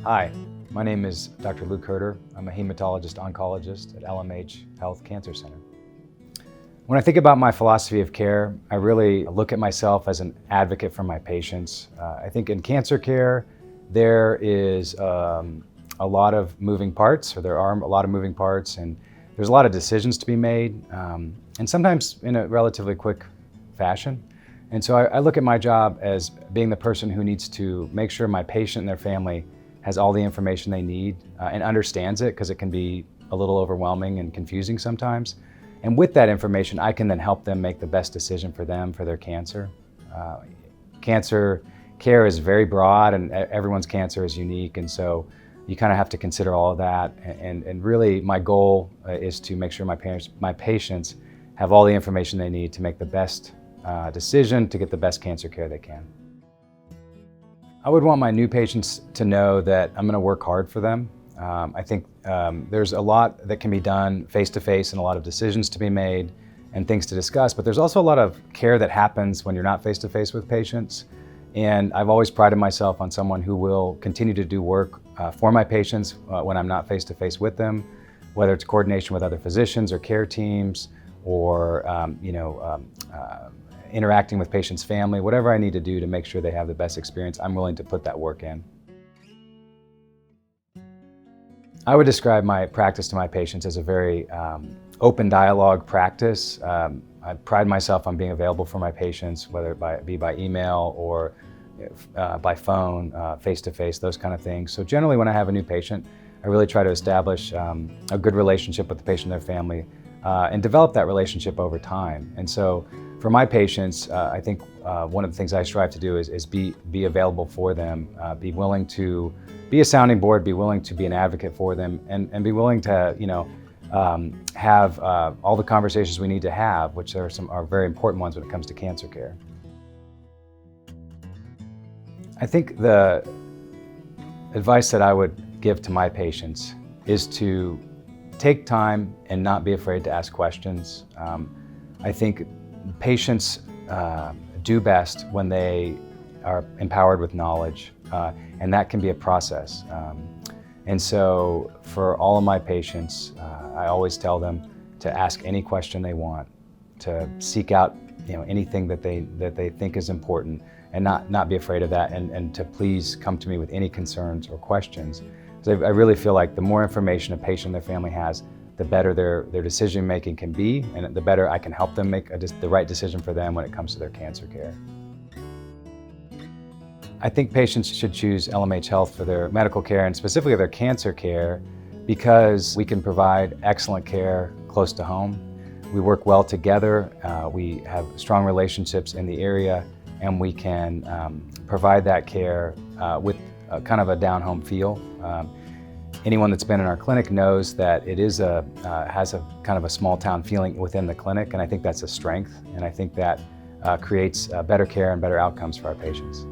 Hi, my name is Dr. Luke Herter. I'm a hematologist-oncologist at LMH Health Cancer Center. When I think about my philosophy of care, I really look at myself as an advocate for my patients. I think in cancer care, there is a lot of moving parts, or there are a lot of moving parts, and there's a lot of decisions to be made, and sometimes in a relatively quick fashion. And so I look at my job as being the person who needs to make sure my patient and their family has all the information they need and understands it, because it can be a little overwhelming and confusing sometimes. And with that information, I can then help them make the best decision for them, for their cancer. Cancer care is very broad, and everyone's cancer is unique, and so you kind of have to consider all of that. And really, my goal is to make sure my patients have all the information they need to make the best decision to get the best cancer care they can. I would want my new patients to know that I'm going to work hard for them. I think there's a lot that can be done face-to-face and a lot of decisions to be made and things to discuss, but there's also a lot of care that happens when you're not face-to-face with patients. And I've always prided myself on someone who will continue to do work for my patients when I'm not face-to-face with them, whether it's coordination with other physicians or care teams, or interacting with patients' family, whatever I need to do to make sure they have the best experience, I'm willing to put that work in. I would describe my practice to my patients as a very open dialogue practice. I pride myself on being available for my patients, whether it be by email or by phone, face-to-face, those kind of things. So generally when I have a new patient, I really try to establish a good relationship with the patient and their family and develop that relationship over time. And so for my patients, I think one of the things I strive to do is be available for them, be willing to be a sounding board, be willing to be an advocate for them, and be willing to have all the conversations we need to have, which are very important ones when it comes to cancer care. I think the advice that I would give to my patients is to take time and not be afraid to ask questions. I think patients do best when they are empowered with knowledge, and that can be a process. And so for all of my patients, I always tell them to ask any question they want, to seek out anything that they think is important, and not be afraid of that, and to please come to me with any concerns or questions. Because I really feel like the more information a patient and their family has, the better their decision making can be, and the better I can help them make the right decision for them when it comes to their cancer care. I think patients should choose LMH Health for their medical care, and specifically their cancer care, because we can provide excellent care close to home. We work well together, we have strong relationships in the area, and we can provide that care with kind of a down-home feel. Anyone that's been in our clinic knows that it has a kind of a small town feeling within the clinic, and I think that's a strength, and I think that creates better care and better outcomes for our patients.